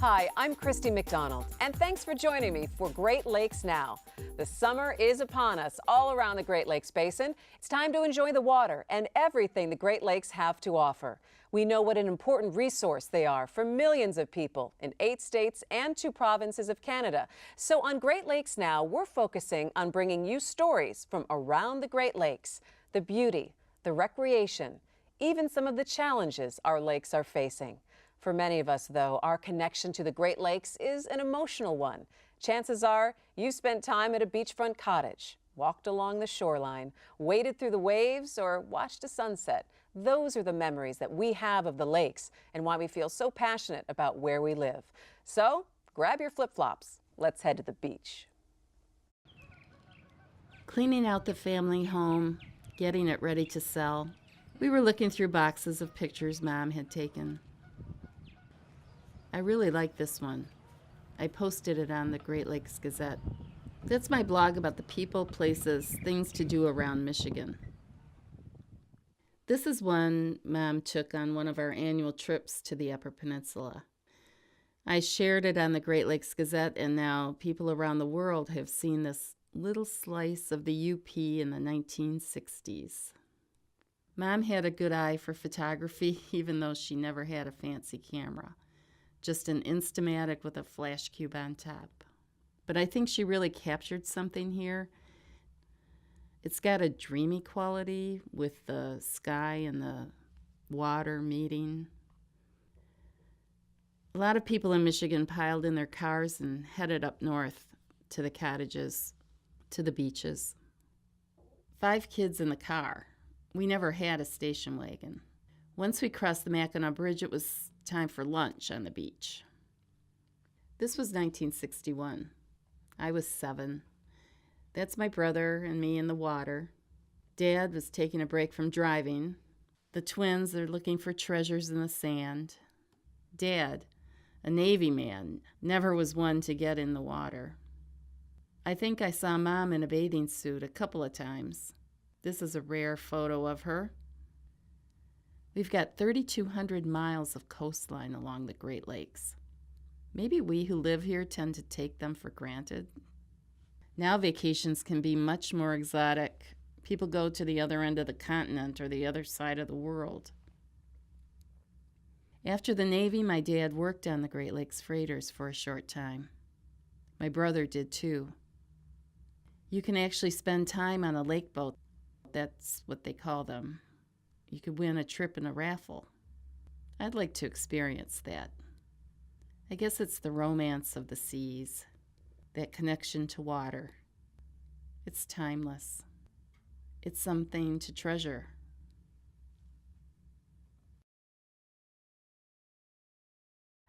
Hi, I'm Christy McDonald, and thanks for joining me for Great Lakes Now. The summer is upon us all around the Great Lakes Basin. It's time to enjoy the water and everything the Great Lakes have to offer. We know what an important resource they are for millions of people in 8 states and 2 provinces of Canada. So on Great Lakes Now, we're focusing on bringing you stories from around the Great Lakes, the beauty, the recreation, even some of the challenges our lakes are facing. For many of us, though, our connection to the Great Lakes is an emotional one. Chances are you spent time at a beachfront cottage, walked along the shoreline, waded through the waves, or watched a sunset. Those are the memories that we have of the lakes and why we feel so passionate about where we live. So grab your flip-flops. Let's head to the beach. Cleaning out the family home, getting it ready to sell. We were looking through boxes of pictures Mom had taken. I really like this one. I posted it on the Great Lakes Gazette. That's my blog about the people, places, things to do around Michigan. This is one Mom took on one of our annual trips to the Upper Peninsula. I shared it on the Great Lakes Gazette, and now people around the world have seen this little slice of the UP in the 1960s. Mom had a good eye for photography, even though she never had a fancy camera. Just an Instamatic with a flash cube on top. But I think she really captured something here. It's got a dreamy quality with the sky and the water meeting. A lot of people in Michigan piled in their cars and headed up north to the cottages, to the beaches. 5 kids in the car. We never had a station wagon. Once we crossed the Mackinac Bridge, it was time for lunch on the beach. This was 1961. I was 7. That's my brother and me in the water. Dad was taking a break from driving. The twins are looking for treasures in the sand. Dad, a Navy man, never was one to get in the water. I think I saw Mom in a bathing suit a couple of times. This is a rare photo of her. We've got 3,200 miles of coastline along the Great Lakes. Maybe we who live here tend to take them for granted. Now vacations can be much more exotic. People go to the other end of the continent or the other side of the world. After the Navy, my dad worked on the Great Lakes freighters for a short time. My brother did too. You can actually spend time on a lake boat. That's what they call them. You could win a trip in a raffle. I'd like to experience that. I guess it's the romance of the seas, that connection to water. It's timeless. It's something to treasure.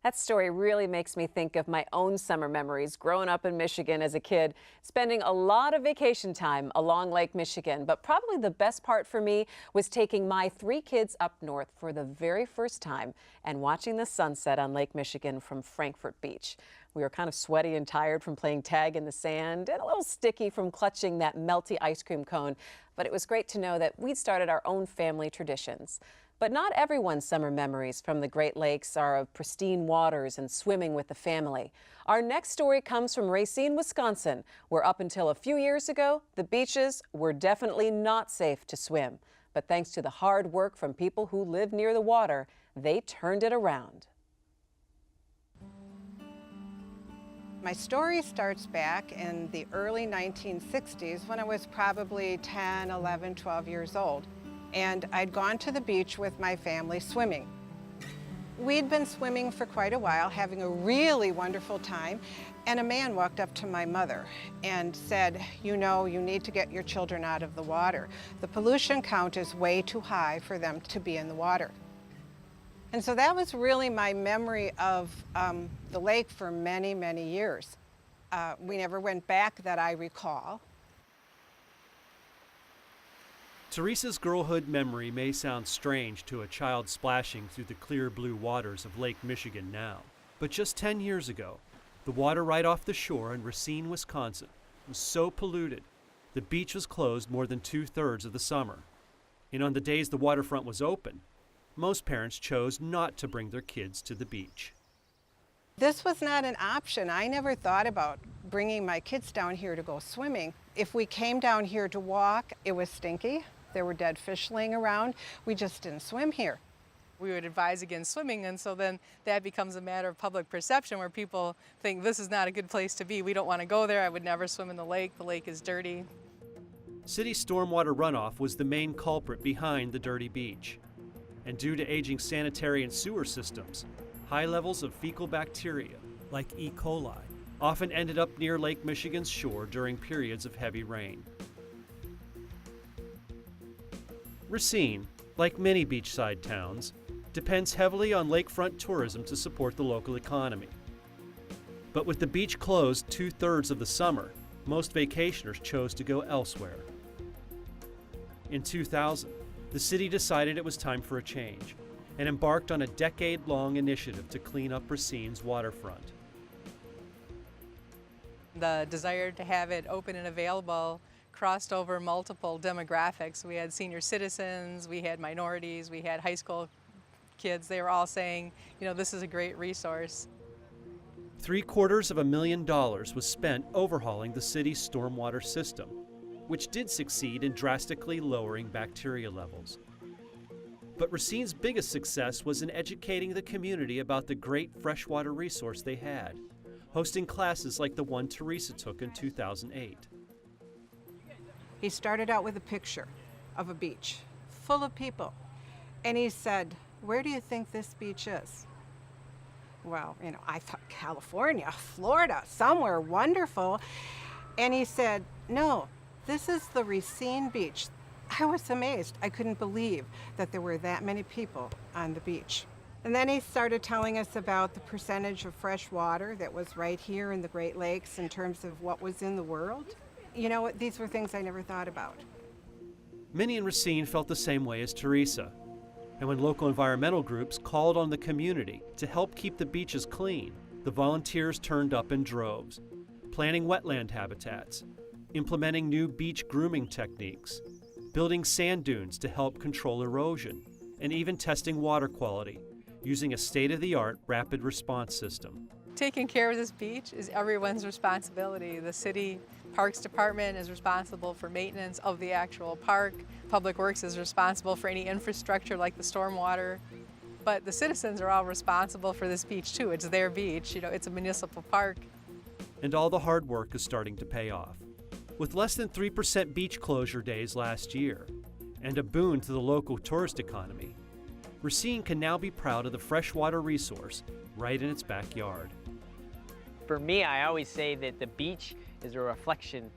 That story really makes me think of my own summer memories growing up in Michigan as a kid, spending a lot of vacation time along Lake Michigan. But probably the best part for me was taking my 3 kids up north for the very first time and watching the sunset on Lake Michigan from Frankfort Beach. We were kind of sweaty and tired from playing tag in the sand and a little sticky from clutching that melty ice cream cone. But it was great to know that we'd started our own family traditions. But not everyone's summer memories from the Great Lakes are of pristine waters and swimming with the family. Our next story comes from Racine, Wisconsin, where up until a few years ago, the beaches were definitely not safe to swim. But thanks to the hard work from people who live near the water, they turned it around. My story starts back in the early 1960s when I was probably 10, 11, 12 years old. And I'd gone to the beach with my family swimming. We'd been swimming for quite a while, having a really wonderful time, and a man walked up to my mother and said, you know, you need to get your children out of the water. The pollution count is way too high for them to be in the water. And so that was really my memory of the lake for many, many years. We never went back that I recall. Teresa's girlhood memory may sound strange to a child splashing through the clear blue waters of Lake Michigan now. But just 10 years ago, the water right off the shore in Racine, Wisconsin was so polluted, the beach was closed more than 2/3 of the summer. And on the days the waterfront was open, most parents chose not to bring their kids to the beach. This was not an option. I never thought about bringing my kids down here to go swimming. If we came down here to walk, it was stinky. There were dead fish laying around. We just didn't swim here. We would advise against swimming, and so then that becomes a matter of public perception where people think this is not a good place to be. We don't want to go there. I would never swim in the lake is dirty. City stormwater runoff was the main culprit behind the dirty beach. And due to aging sanitary and sewer systems, high levels of fecal bacteria, like E. coli, often ended up near Lake Michigan's shore during periods of heavy rain. Racine, like many beachside towns, depends heavily on lakefront tourism to support the local economy. But with the beach closed 2/3 of the summer, most vacationers chose to go elsewhere. In 2000, the city decided it was time for a change and embarked on a decade-long initiative to clean up Racine's waterfront. The desire to have it open and available crossed over multiple demographics. We had senior citizens, we had minorities, we had high school kids. They were all saying, this is a great resource. $750,000 was spent overhauling the city's stormwater system, which did succeed in drastically lowering bacteria levels. But Racine's biggest success was in educating the community about the great freshwater resource they had, hosting classes like the one Teresa took in 2008. He started out with a picture of a beach full of people. And he said, "Where do you think this beach is?" Well, I thought California, Florida, somewhere wonderful. And he said, "No, this is the Racine beach." I was amazed. I couldn't believe that there were that many people on the beach. And then he started telling us about the percentage of fresh water that was right here in the Great Lakes in terms of what was in the world. These were things I never thought about. Many in Racine felt the same way as Teresa. And when local environmental groups called on the community to help keep the beaches clean, the volunteers turned up in droves, planting wetland habitats, implementing new beach grooming techniques, building sand dunes to help control erosion, and even testing water quality using a state-of-the-art rapid response system. Taking care of this beach is everyone's responsibility. The city Parks Department is responsible for maintenance of the actual park. Public Works is responsible for any infrastructure like the stormwater. But the citizens are all responsible for this beach too. It's their beach, it's a municipal park. And all the hard work is starting to pay off. With less than 3% beach closure days last year, and a boon to the local tourist economy, Racine can now be proud of the freshwater resource right in its backyard. For me, I always say that the beach is a reflection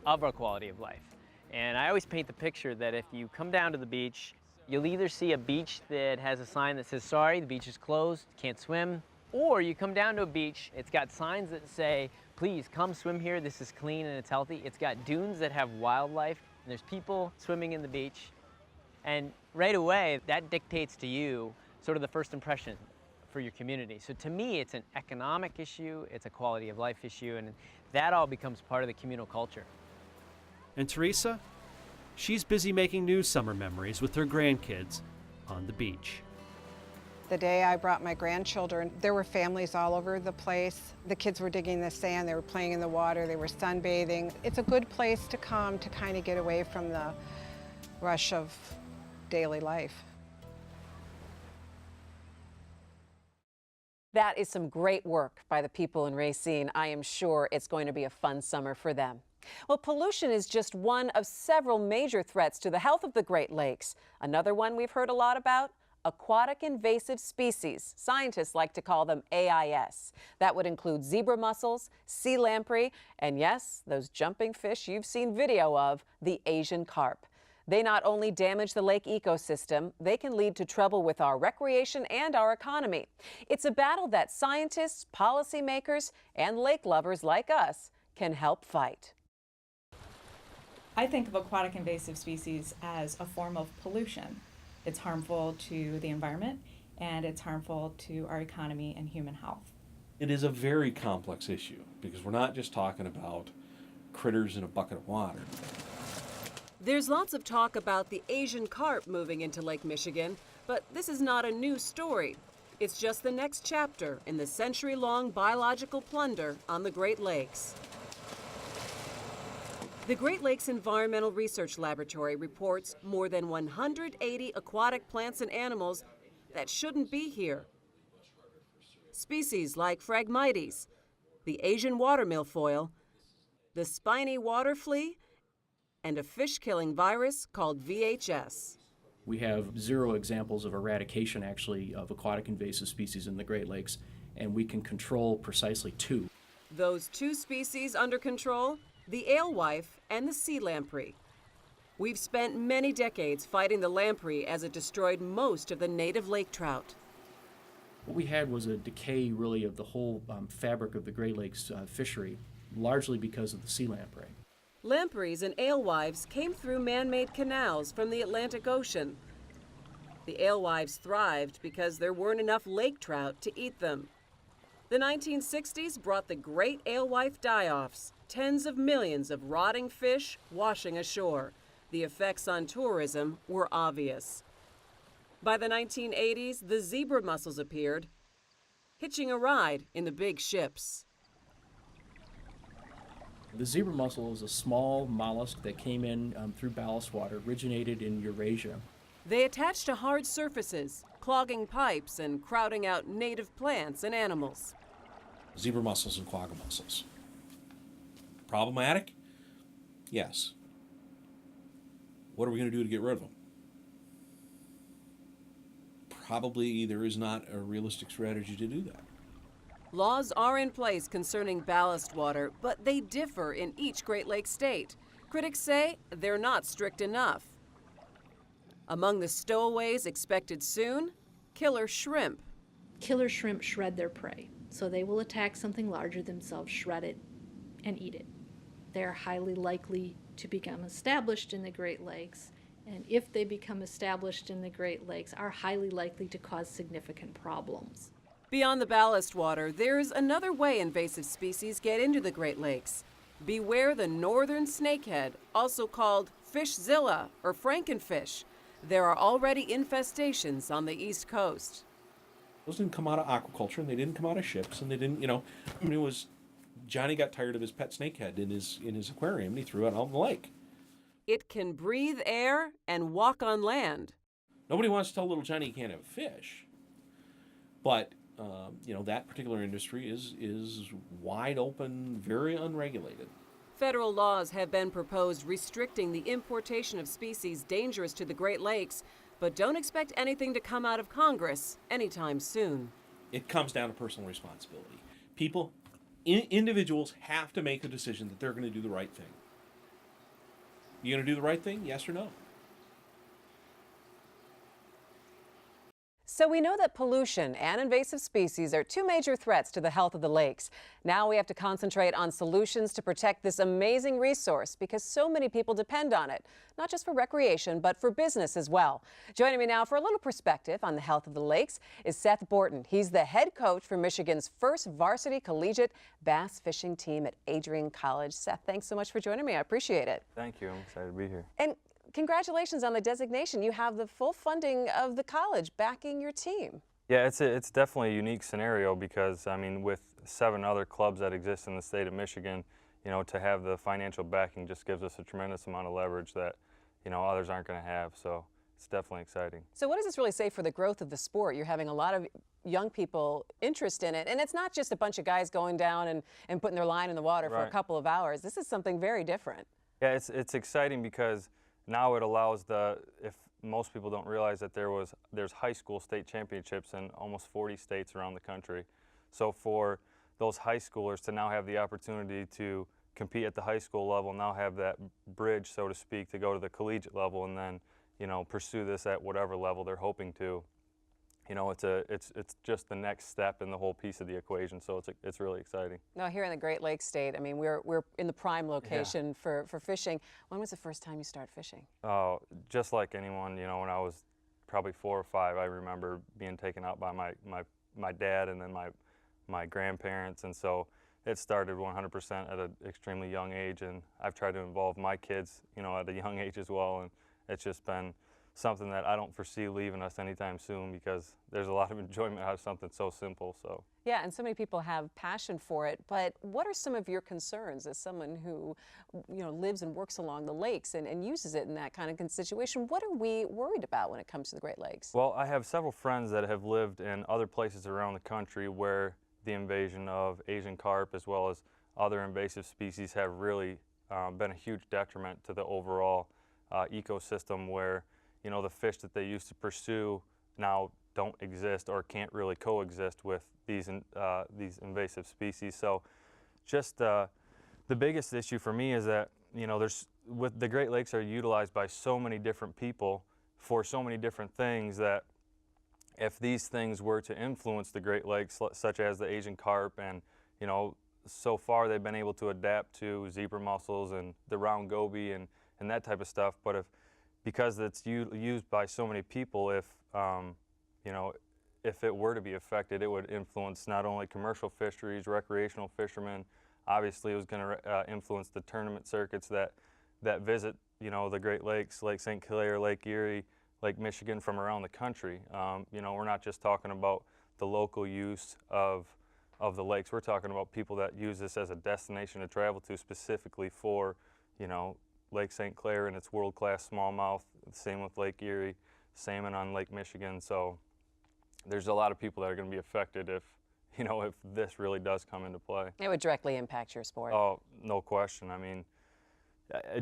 of our quality of life. And I always paint the picture that if you come down to the beach, you'll either see a beach that has a sign that says, "Sorry, the beach is closed, can't swim," or you come down to a beach, it's got signs that say, "Please come swim here, this is clean and it's healthy." It's got dunes that have wildlife, and there's people swimming in the beach. And right away, that dictates to you sort of the first impression for your community. So to me, it's an economic issue, it's a quality of life issue, and that all becomes part of the communal culture. And Teresa? She's busy making new summer memories with her grandkids on the beach. The day I brought my grandchildren, there were families all over the place. The kids were digging the sand, they were playing in the water, they were sunbathing. It's a good place to come to kind of get away from the rush of daily life. That is some great work by the people in Racine. I am sure it's going to be a fun summer for them. Well, pollution is just one of several major threats to the health of the Great Lakes. Another one we've heard a lot about, aquatic invasive species. Scientists like to call them AIS. That would include zebra mussels, sea lamprey, and yes, those jumping fish you've seen video of, the Asian carp. They not only damage the lake ecosystem, they can lead to trouble with our recreation and our economy. It's a battle that scientists, policymakers, and lake lovers like us can help fight. I think of aquatic invasive species as a form of pollution. It's harmful to the environment and it's harmful to our economy and human health. It is a very complex issue because we're not just talking about critters in a bucket of water. There's lots of talk about the Asian carp moving into Lake Michigan, but this is not a new story. It's just the next chapter in the century-long biological plunder on the Great Lakes. The Great Lakes Environmental Research Laboratory reports more than 180 aquatic plants and animals that shouldn't be here. Species like Phragmites, the Asian water milfoil, the spiny water flea, and a fish-killing virus called VHS. We have 0 examples of eradication, actually, of aquatic invasive species in the Great Lakes, and we can control precisely 2. Those 2 species under control, the alewife and the sea lamprey. We've spent many decades fighting the lamprey as it destroyed most of the native lake trout. What we had was a decay, really, of the whole fabric of the Great Lakes fishery, largely because of the sea lamprey. Lampreys and alewives came through man-made canals from the Atlantic Ocean. The alewives thrived because there weren't enough lake trout to eat them. The 1960s brought the great alewife die-offs, tens of millions of rotting fish washing ashore. The effects on tourism were obvious. By the 1980s, the zebra mussels appeared, hitching a ride in the big ships. The zebra mussel is a small mollusk that came in through ballast water, originated in Eurasia. They attach to hard surfaces, clogging pipes and crowding out native plants and animals. Zebra mussels and quagga mussels. Problematic? Yes. What are we going to do to get rid of them? Probably there is not a realistic strategy to do that. Laws are in place concerning ballast water, but they differ in each Great Lakes state. Critics say they're not strict enough. Among the stowaways expected soon, killer shrimp. Killer shrimp shred their prey, so they will attack something larger themselves, shred it, and eat it. They are highly likely to become established in the Great Lakes, and if they become established in the Great Lakes, are highly likely to cause significant problems. Beyond the ballast water, there's another way invasive species get into the Great Lakes. Beware the northern snakehead, also called fishzilla or frankenfish. There are already infestations on the East Coast. Those didn't come out of aquaculture, and they didn't come out of ships, and they didn't, it was, Johnny got tired of his pet snakehead in his aquarium, and he threw it out in the lake. It can breathe air and walk on land. Nobody wants to tell little Johnny he can't have fish, but that particular industry is wide open, very unregulated. Federal laws have been proposed restricting the importation of species dangerous to the Great Lakes, but don't expect anything to come out of Congress anytime soon. It comes down to personal responsibility. People, individuals have to make a decision that they're going to do the right thing. You going to do the right thing, yes or no? So we know that pollution and invasive species are 2 major threats to the health of the lakes. Now we have to concentrate on solutions to protect this amazing resource because so many people depend on it, not just for recreation, but for business as well. Joining me now for a little perspective on the health of the lakes is Seth Borton. He's the head coach for Michigan's first varsity collegiate bass fishing team at Adrian College. Seth, thanks so much for joining me. I appreciate it. Thank you. I'm excited to be here. And congratulations on the designation. You have the full funding of the college backing your team. Yeah, it's definitely a unique scenario because, with 7 other clubs that exist in the state of Michigan, to have the financial backing just gives us a tremendous amount of leverage that, others aren't going to have. So it's definitely exciting. So what does this really say for the growth of the sport? You're having a lot of young people interest in it, and it's not just a bunch of guys going down and putting their line in the water for a couple of hours. This is something very different. Yeah, it's exciting because now it allows if most people don't realize that there's high school state championships in almost 40 states around the country. So for those high schoolers to now have the opportunity to compete at the high school level, now have that bridge, so to speak, to go to the collegiate level and then, pursue this at whatever level they're hoping to. It's just the next step in the whole piece of the equation, so it's really exciting. Now here in the Great Lakes state, we're in the prime location for fishing. When was the first time you started fishing? Oh, just like anyone, when I was probably 4 or 5, I remember being taken out by my dad and then my grandparents, and so it started 100% at an extremely young age, and I've tried to involve my kids, at a young age as well, and it's just been something that I don't foresee leaving us anytime soon, because there's a lot of enjoyment out of something so simple. So. Yeah, and so many people have passion for it, but what are some of your concerns as someone who, lives and works along the lakes and uses it in that kind of situation? What are we worried about when it comes to the Great Lakes? Well, I have several friends that have lived in other places around the country where the invasion of Asian carp as well as other invasive species have really been a huge detriment to the overall ecosystem, where the fish that they used to pursue now don't exist or can't really coexist with these invasive species. So just the biggest issue for me is that with the Great Lakes are utilized by so many different people for so many different things, that if these things were to influence the Great Lakes, such as the Asian carp, and so far they've been able to adapt to zebra mussels and the round goby and that type of stuff, but because it's used by so many people, if it were to be affected, it would influence not only commercial fisheries, recreational fishermen. Obviously, it was going to influence the tournament circuits that visit, the Great Lakes, Lake St. Clair, Lake Erie, Lake Michigan, from around the country. We're not just talking about the local use of the lakes. We're talking about people that use this as a destination to travel to specifically for, Lake St. Clair and its world-class smallmouth. Same with Lake Erie, salmon on Lake Michigan. So there's a lot of people that are going to be affected if this really does come into play. It would directly impact your sport. Oh, no question. I mean,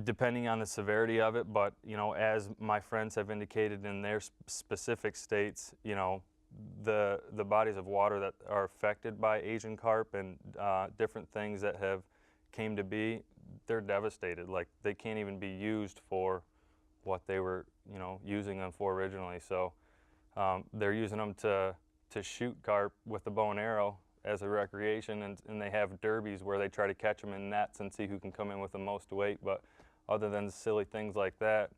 depending on the severity of it, but as my friends have indicated in their specific states, the bodies of water that are affected by Asian carp and different things that have came to be, they're devastated. Like, they can't even be used for what they were using them for originally. So they're using them to shoot carp with the bow and arrow as a recreation, and they have derbies where they try to catch them in nets and see who can come in with the most weight. But other than silly things like that,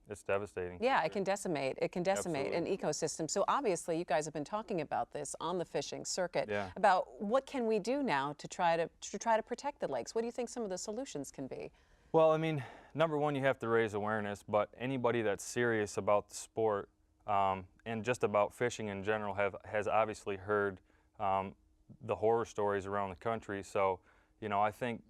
it's devastating. Yeah, it can decimate. It can decimate Absolutely. an ecosystem. So obviously, you guys have been talking about this on the fishing circuit. Yeah. About what can we do now to try to protect the lakes? What do you think some of the solutions can be? Well, I mean, number one, you have to raise awareness. But anybody that's serious about the sport and just about fishing in general has obviously heard the horror stories around the country. So, I think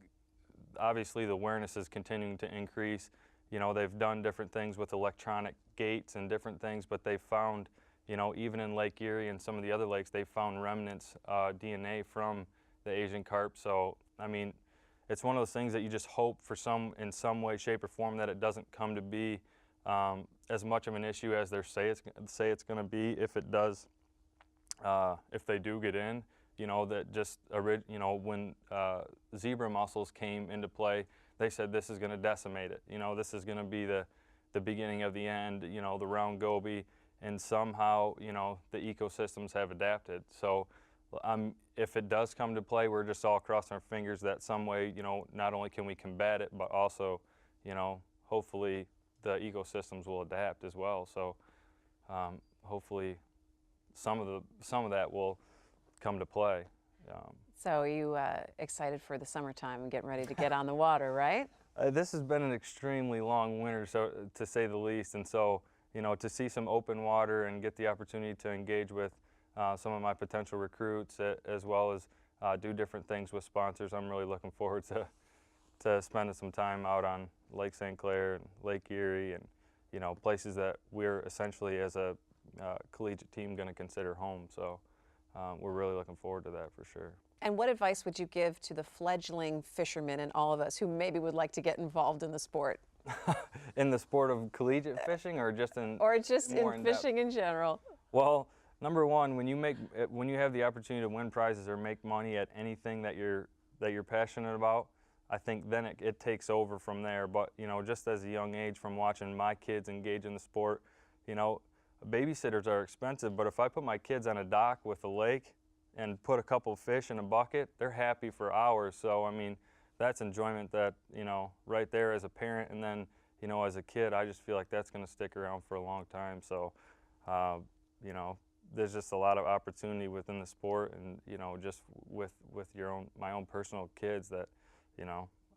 obviously the awareness is continuing to increase. They've done different things with electronic gates and different things, but they've found, even in Lake Erie and some of the other lakes, they found remnants, DNA from the Asian carp. So, I mean, it's one of those things that you just hope in some way, shape, or form that it doesn't come to be as much of an issue as they say it's going to be. If it does, if they do get in, that just when zebra mussels came into play, they said this is going to decimate it. This is going to be the beginning of the end. The round goby, and somehow the ecosystems have adapted. So if it does come to play, we're just all crossing our fingers that some way not only can we combat it, but also hopefully the ecosystems will adapt as well. So hopefully some of that will come to play. So are you excited for the summertime and getting ready to get on the water, right? This has been an extremely long winter, so to say the least, and so to see some open water and get the opportunity to engage with some of my potential recruits, as well as do different things with sponsors, I'm really looking forward to spending some time out on Lake St. Clair and Lake Erie, and places that we're essentially as a collegiate team going to consider home. So we're really looking forward to that for sure. And what advice would you give to the fledgling fishermen and all of us who maybe would like to get involved in the sport? In the sport of collegiate fishing, or just in fishing in general? Well, number one, when you have the opportunity to win prizes or make money at anything that you're passionate about, I think then it takes over from there. But just as a young age, from watching my kids engage in the sport, babysitters are expensive. But if I put my kids on a dock with a lake and put a couple of fish in a bucket, they're happy for hours. So I mean, that's enjoyment that right there as a parent, and then as a kid, I just feel like that's going to stick around for a long time. So there's just a lot of opportunity within the sport, and just with my own personal kids that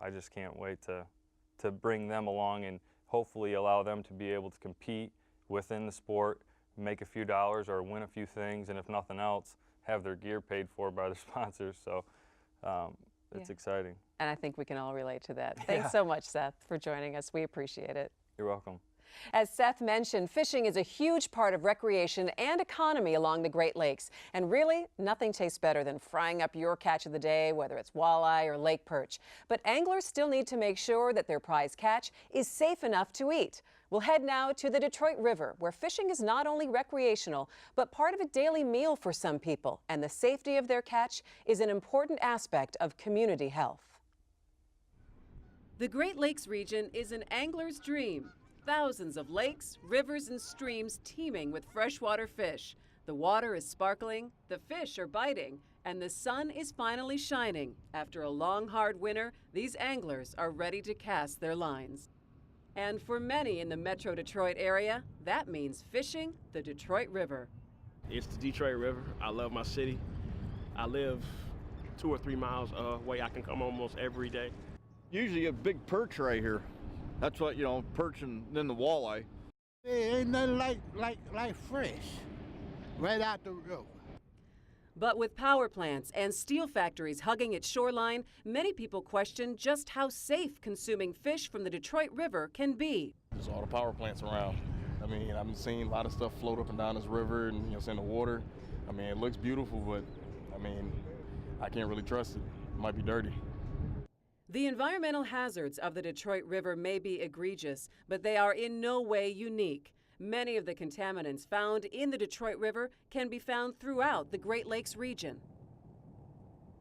I just can't wait to bring them along and hopefully allow them to be able to compete within the sport, make a few dollars or win a few things, and if nothing else, have their gear paid for by their sponsors. So it's exciting. And I think we can all relate to that. Thanks so much, Seth, for joining us. We appreciate it. You're welcome. As Seth mentioned, fishing is a huge part of recreation and economy along the Great Lakes. And really, nothing tastes better than frying up your catch of the day, whether it's walleye or lake perch. But anglers still need to make sure that their prize catch is safe enough to eat. We'll head now to the Detroit River, where fishing is not only recreational, but part of a daily meal for some people. And the safety of their catch is an important aspect of community health. The Great Lakes region is an angler's dream. Thousands of lakes, rivers, and streams teeming with freshwater fish. The water is sparkling, the fish are biting, and the sun is finally shining. After a long, hard winter, these anglers are ready to cast their lines. And for many in the Metro Detroit area, that means fishing the Detroit River. It's the Detroit River. I love my city. I live 2 or 3 miles away. I can come almost every day. Usually a big perch right here. That's what, you know, perch and then the walleye. It ain't nothing like fresh, right out the river. But with power plants and steel factories hugging its shoreline, many people question just how safe consuming fish from the Detroit River can be. There's all the power plants around. I mean, I've seen a lot of stuff float up and down this river and, you know, it's in the water. I mean, it looks beautiful, but, I mean, I can't really trust it. It might be dirty. The environmental hazards of the Detroit River may be egregious, but they are in no way unique. Many of the contaminants found in the Detroit River can be found throughout the Great Lakes region.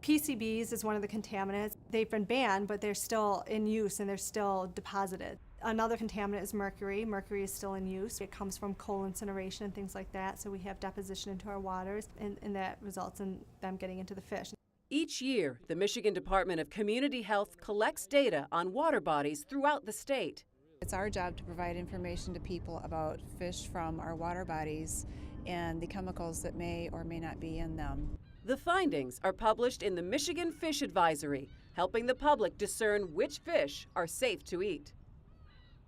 PCBs is one of the contaminants. They've been banned, but they're still in use and they're still deposited. Another contaminant is mercury. Mercury is still in use. It comes from coal incineration and things like that, so we have deposition into our waters, and that results in them getting into the fish. Each year, the Michigan Department of Community Health collects data on water bodies throughout the state. It's our job to provide information to people about fish from our water bodies and the chemicals that may or may not be in them. The findings are published in the Michigan Fish Advisory, helping the public discern which fish are safe to eat.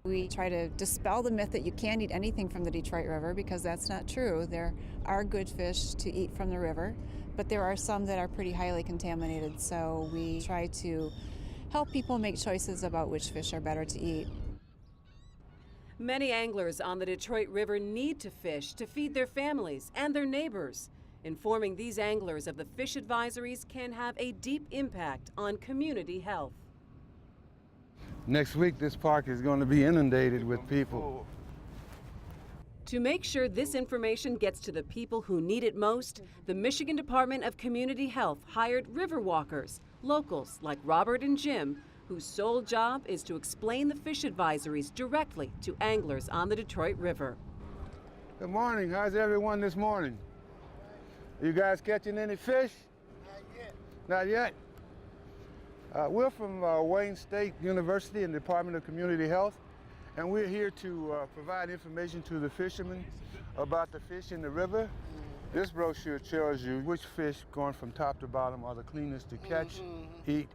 We try to dispel the myth that you can't eat anything from the Detroit River, because that's not true. There are good fish to eat from the river, but there are some that are pretty highly contaminated, so we try to help people make choices about which fish are better to eat. Many anglers on the Detroit River need to fish to feed their families and their neighbors. Informing these anglers of the fish advisories can have a deep impact on community health. Next week, this park is going to be inundated with people. To make sure this information gets to the people who need it most, the Michigan Department of Community Health hired river walkers, locals like Robert and Jim, whose sole job is to explain the fish advisories directly to anglers on the Detroit River. Good morning. How's everyone this morning? You guys catching any fish? Not yet. We're from Wayne State University and Department of Community Health, and we're here to provide information to the fishermen about the fish in the river. This brochure tells you which fish, going from top to bottom, are the cleanest to catch, eat.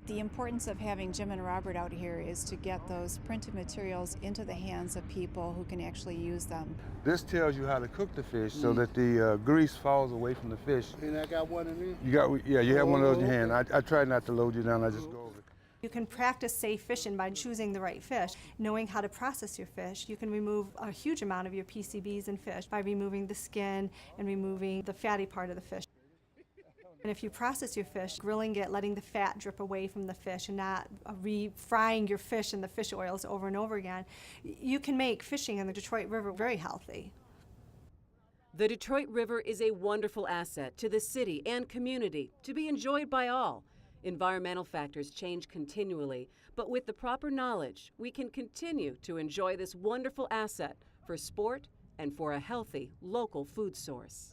The importance of having Jim and Robert out here is to get those printed materials into the hands of people who can actually use them. This tells you how to cook the fish so that the grease falls away from the fish. And I got one in here? You got, yeah, you have one of those in your hand. I try not to load you down, I just go over it. You can practice safe fishing by choosing the right fish. Knowing how to process your fish, you can remove a huge amount of your PCBs in fish by removing the skin and removing the fatty part of the fish. And if you process your fish, grilling it, letting the fat drip away from the fish and not refrying your fish in the fish oils over and over again, you can make fishing in the Detroit River very healthy. The Detroit River is a wonderful asset to the city and community to be enjoyed by all. Environmental factors change continually, but with the proper knowledge, we can continue to enjoy this wonderful asset for sport and for a healthy local food source.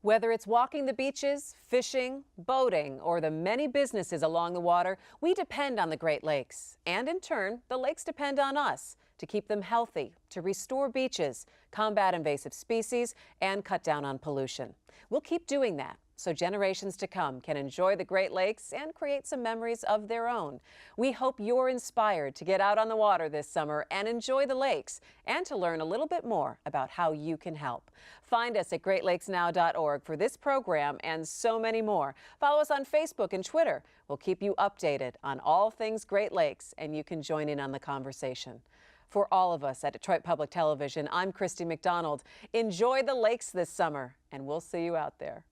Whether it's walking the beaches, fishing, boating, or the many businesses along the water, we depend on the Great Lakes. And in turn, the lakes depend on us to keep them healthy, to restore beaches, combat invasive species, and cut down on pollution. We'll keep doing that so generations to come can enjoy the Great Lakes and create some memories of their own. We hope you're inspired to get out on the water this summer and enjoy the lakes, and to learn a little bit more about how you can help. Find us at greatlakesnow.org for this program and so many more. Follow us on Facebook and Twitter. We'll keep you updated on all things Great Lakes, and you can join in on the conversation. For all of us at Detroit Public Television, I'm Christy McDonald. Enjoy the lakes this summer, and we'll see you out there.